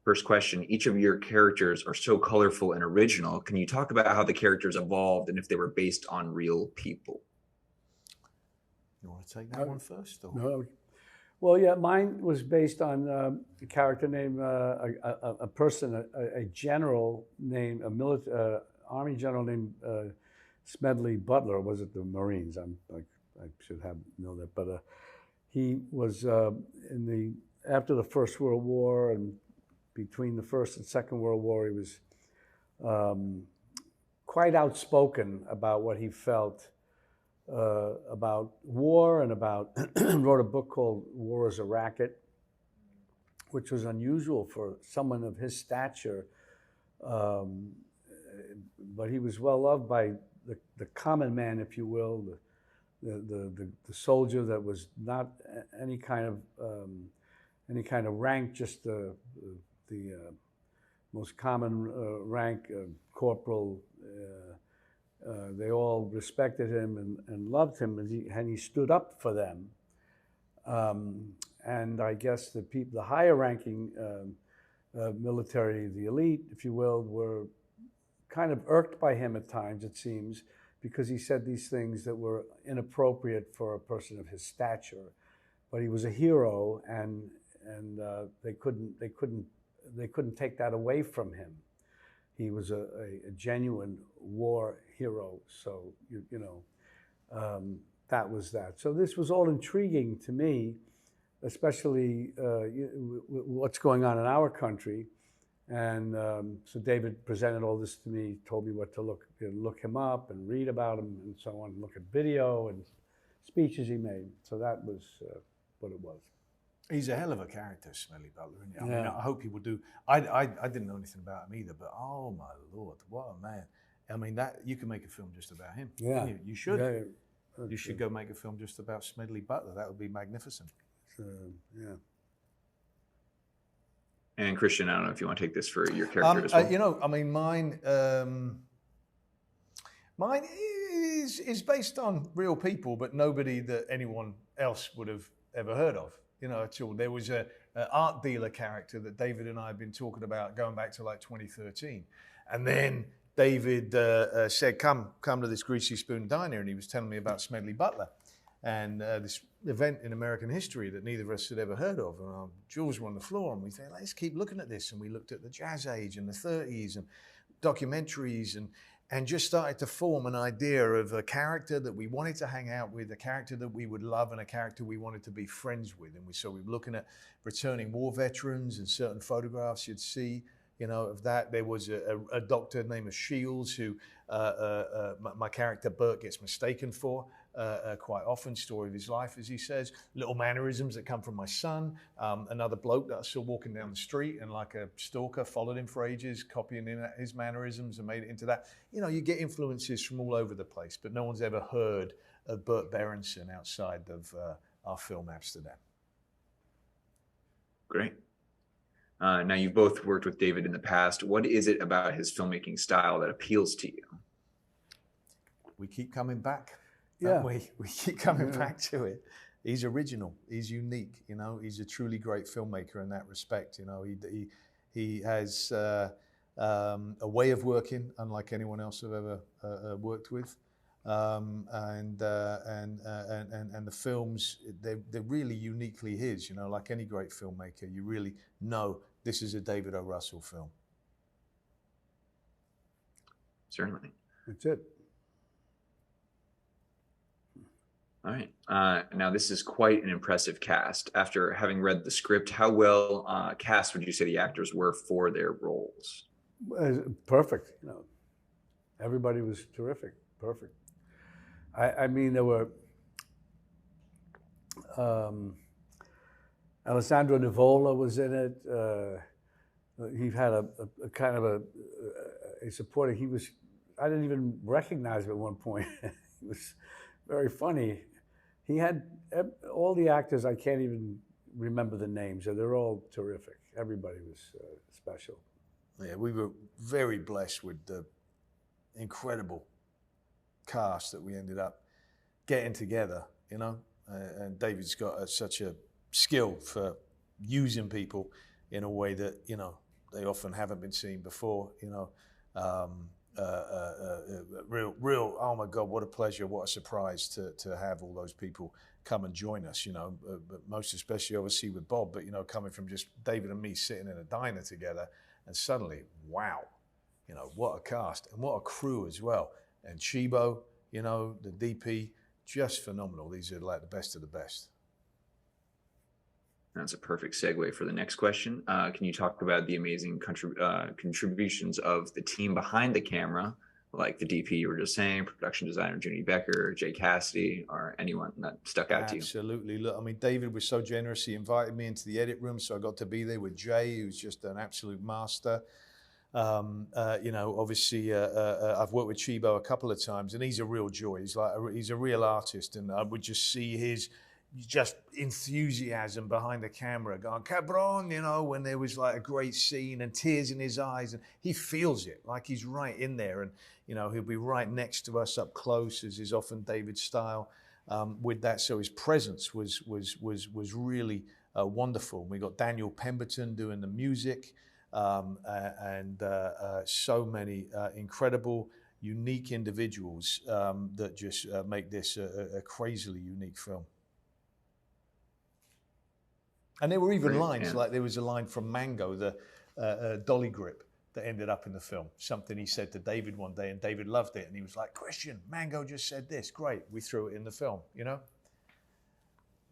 First question, each of your characters are so colorful and original. Can you talk about how the characters evolved and if they were based on real people? You want to take that one first? Or? No. Well, yeah, mine was based on a character named, a person, a general named, Army general named Smedley Butler. Was it the Marines? I should know that, but he was after the First World War and between the First and Second World War, he was quite outspoken about what he felt about war and about wrote a book called War is a Racket, which was unusual for someone of his stature, but he was well loved by the common man, if you will, the soldier that was not any kind of rank, just the most common rank, corporal. They all respected him and loved him, and he stood up for them. And I guess the higher ranking military, the elite, if you will, were kind of irked by him at times, it seems, because he said these things that were inappropriate for a person of his stature. But he was a hero, and they couldn't take that away from him. He was a genuine war hero, so that was that. So this was all intriguing to me, especially what's going on in our country. And so David presented all this to me, told me what to look him up and read about him and so on, look at video and speeches he made. So that was what it was. He's a hell of a character, Smedley Butler. I mean, I hope people do. I didn't know anything about him either, but oh my Lord, what a man! I mean, that you can make a film just about him. Yeah, you should. Yeah, you should go make a film just about Smedley Butler. That would be magnificent. Yeah. And Christian, I don't know if you want to take this for your character as well. I mean, mine is based on real people, but nobody that anyone else would have ever heard of. At all. There was an art dealer character that David and I had been talking about going back to like 2013. And then David said, come to this Greasy Spoon Diner, and he was telling me about Smedley Butler and this event in American history that neither of us had ever heard of. And our jaws were on the floor, and we said, let's keep looking at this. And we looked at the Jazz Age and the 30s and documentaries and just started to form an idea of a character that we wanted to hang out with, a character that we would love, and a character we wanted to be friends with. And so we were looking at returning war veterans and certain photographs you'd see, of that. There was a doctor named Shields who my character Bert gets mistaken for quite often, story of his life, as he says. Little mannerisms that come from my son. Another bloke that I saw walking down the street and like a stalker followed him for ages, copying in his mannerisms and made it into that. You get influences from all over the place, but no one's ever heard of Bert Berenson outside of our film Amsterdam. Great. Now, you've both worked with David in the past. What is it about his filmmaking style that appeals to you? We keep coming back. Yeah, we keep coming back to it. He's original. He's unique. He's a truly great filmmaker in that respect. He has a way of working unlike anyone else I've ever worked with, and the films they're really uniquely his. Like any great filmmaker, you really know this is a David O. Russell film. Certainly. That's it. All right. Now, this is quite an impressive cast. After having read the script, how well cast would you say the actors were for their roles? Perfect. Everybody was terrific. Perfect. I mean, there were Alessandro Nivola was in it. He had a kind of a supporting. I didn't even recognize him at one point. He was very funny. He had all the actors. I can't even remember the names. They're all terrific. Everybody was special. Yeah, we were very blessed with the incredible cast that we ended up getting together. And David's got such a skill for using people in a way that they often haven't been seen before, you know. Real, oh my God, what a pleasure, what a surprise to have all those people come and join us, you know, but most especially obviously with Bob, but, you know, coming from just David and me sitting in a diner together, and suddenly, wow, you know, what a cast and what a crew as well. And Chibo, you know, the DP, just phenomenal. These are like the best of the best. That's a perfect segue for the next question. Can you talk about the amazing contributions of the team behind the camera, like the DP you were just saying, production designer Junie Becker, Jay Cassidy, or anyone that stuck out to you? Absolutely. Look, I mean, David was so generous. He invited me into the edit room, so I got to be there with Jay, who's just an absolute master. You know, obviously, I've worked with Chibo a couple of times, and he's a real joy. He's a real artist, and I would just see his just enthusiasm behind the camera going, cabron, you know, when there was like a great scene and tears in his eyes, and he feels it like he's right in there, and, you know, he'll be right next to us up close, as is often David's style with that. So his presence was really wonderful. We got Daniel Pemberton doing the music, and so many incredible, unique individuals that just make this a crazily unique film. And there were even lines, like there was a line from Mango, the dolly grip that ended up in the film. Something he said to David one day, and David loved it. And he was like, Christian, Mango just said this. Great. We threw it in the film, you know?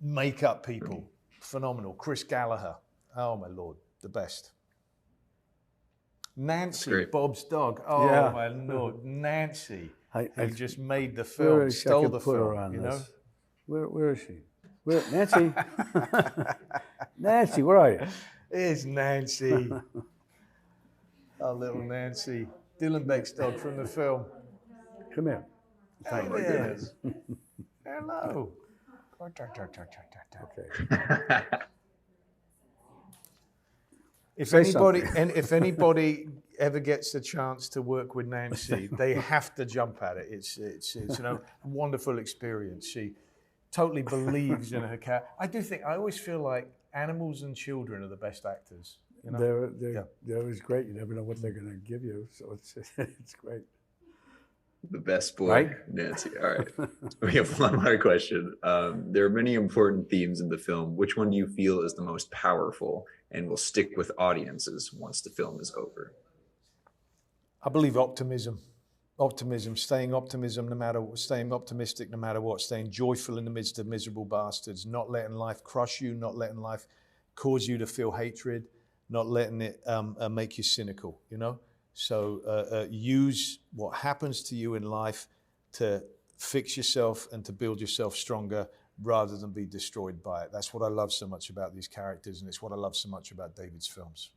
Makeup people, phenomenal. Chris Gallagher. Oh, my Lord, the best. Nancy, Bob's dog. Oh, yeah. My Lord, Nancy. Who just made the film, stole the film, you know? Where is she? Where, Nancy? Nancy, where are you? Here's Nancy. Our little Nancy. Dylan Beck's dog from the film. Come here. Oh, my goodness. Hello. Okay. If anybody ever gets the chance to work with Nancy, they have to jump at it. It's you know, a wonderful experience. She totally believes in her cat. I always feel like animals and children are the best actors. You know? They're always great. You never know what they're going to give you, so it's great. The best boy, right? Nancy. All right. We have one more question. There are many important themes in the film. Which one do you feel is the most powerful and will stick with audiences once the film is over? I believe optimism. Optimism, staying optimistic no matter what, staying joyful in the midst of miserable bastards, not letting life crush you, not letting life cause you to feel hatred, not letting it make you cynical, you know? So use what happens to you in life to fix yourself and to build yourself stronger rather than be destroyed by it. That's what I love so much about these characters, and it's what I love so much about David's films.